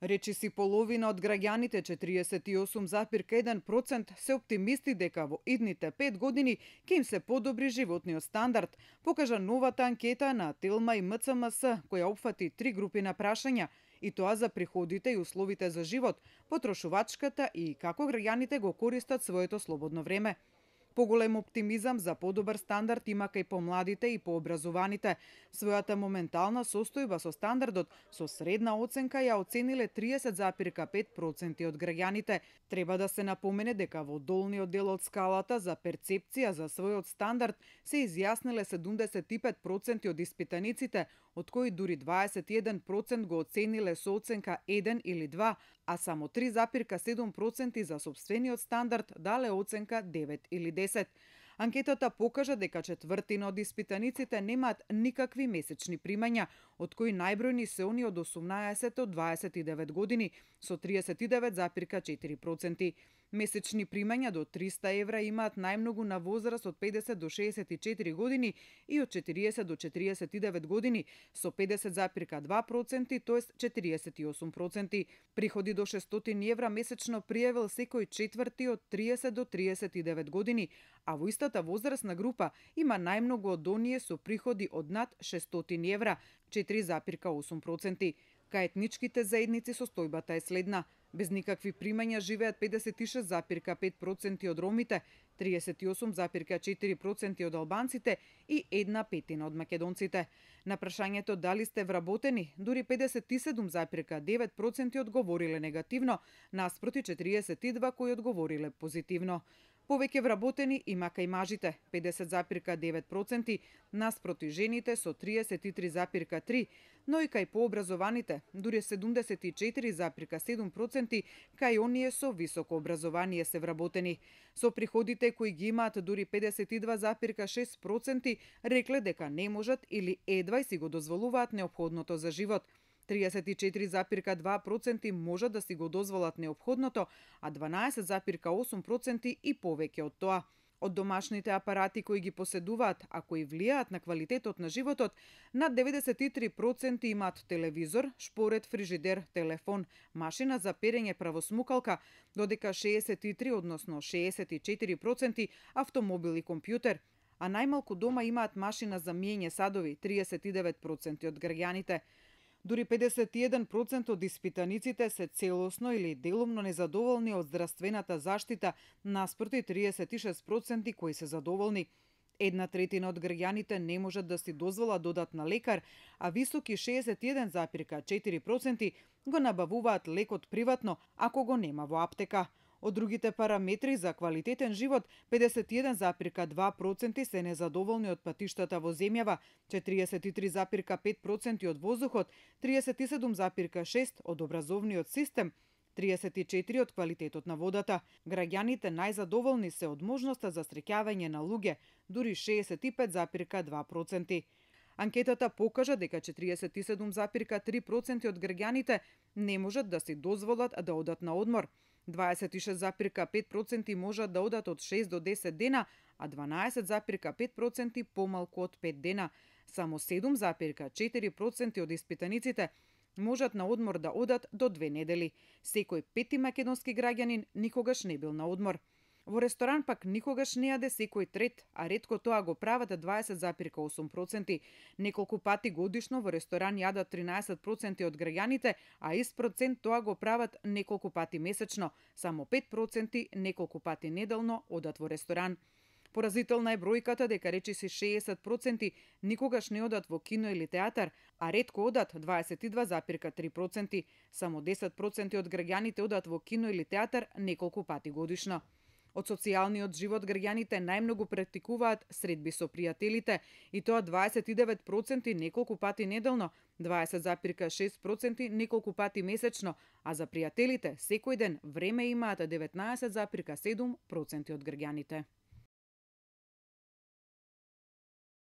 Речиси половина од граѓаните, 48,1%, се оптимисти дека во идните 5 години ќе им се подобри животниот стандард, покажа новата анкета на Телма и МЦМС, која опфати 3 групи на прашања, и тоа за приходите и условите за живот, потрошувачката и како граѓаните го користат своето слободно време. Поголем оптимизам за подобар стандард има кај помладите и пообразованите. Својата моментална состојба со стандардот со средна оценка ја оцениле 30,5% од граѓаните. Треба да се напомене дека во долниот дел од скалата за перцепција за својот стандард се изјасниле 75% од испитаниците, од кои дури 21% го оцениле со оценка 1 или 2, а само 3,7% за сопствениот стандард дале оценка 9 или 10. Анкетата покажа дека четвртина од испитаниците немаат никакви месечни примања, од кои најбројни се они од 18 до 29 години, со 39,4%. Месечни примања до 300 евра имаат најмногу на возраст од 50 до 64 години и од 40 до 49 години, со 50,2%, тоест 48%. Приходи до 600 евра месечно пријавил секој четврти од 30 до 39 години, а во истата возрастна група има најмногу од оние со приходи од над 600 евра, 4,8%. Кај етничките заедници состојбата е следна. Без никакви примања живеат 56,5% од ромите, 38,4% од албанците и 1/5 од македонците. На прашањето дали сте вработени, дури 57,9% одговориле негативно, наспроти 42 кои одговориле позитивно. Повеќе вработени има кај мажите, 50,9%, наспроти жените со 33,3%, но и кај пообразованите, дури 74,7%, кај оние со високо образование се вработени. Со приходите кои ги имаат дури 52,6%, рекле дека не можат или едва си го дозволуваат неопходното за живот. 34,2% можат да си го дозволат неопходното, а 12,8% и повеќе од тоа. Од домашните апарати кои ги поседуваат, а кои влијаат на квалитетот на животот, над 93% имаат телевизор, шпоред, фрижидер, телефон, машина за перење, правосмукалка, додека 63, односно 64% автомобил и компјутер. А најмалку дома имаат машина за миење садови, 39% од граѓаните. Дури 51% од испитаниците се целосно или делумно незадоволни од здравствената заштита, наспроти 36% кои се задоволни. 1/3 од граѓаните не можат да си дозволат додатна лекар, а високи 61,4% го набавуваат лекот приватно, ако го нема во аптека. Од другите параметри за квалитетен живот, 51,2% се незадоволни од патиштата во земјава, 43,5% од воздухот, 37,6% од образовниот систем, 34% од квалитетот на водата. Граѓаните најзадоволни се од можноста за среќавање на луѓе, дури 65,2%. Анкетата покажа дека 47,3% од граѓаните не можат да си дозволат да одат на одмор, 26,5% можат да одат од 6 до 10 дена, а 12,5% помалку од 5 дена. Само 7,4% од испитаниците можат на одмор да одат до 2 недели. Секој пети македонски граѓанин никогаш не бил на одмор. Во ресторан пак никогаш не јаде секој трет, а ретко тоа го прават 20,8%. Неколку пати годишно во ресторан јадат 13% од граѓаните, а ист процент тоа го прават неколку пати месечно. Само 5% неколку пати неделно одат во ресторан. Поразителна е бројката дека речиси 60% никогаш не одат во кино или театар, а ретко одат 22,3%. Само 10% од граѓаните одат во кино или театар неколку пати годишно. Од социјалниот живот граѓаните најмногу практикуваат средби со пријателите, и тоа 29% неколку пати неделно, 20,6% неколку пати месечно, а за пријателите секој ден време имаат 19,7% од граѓаните.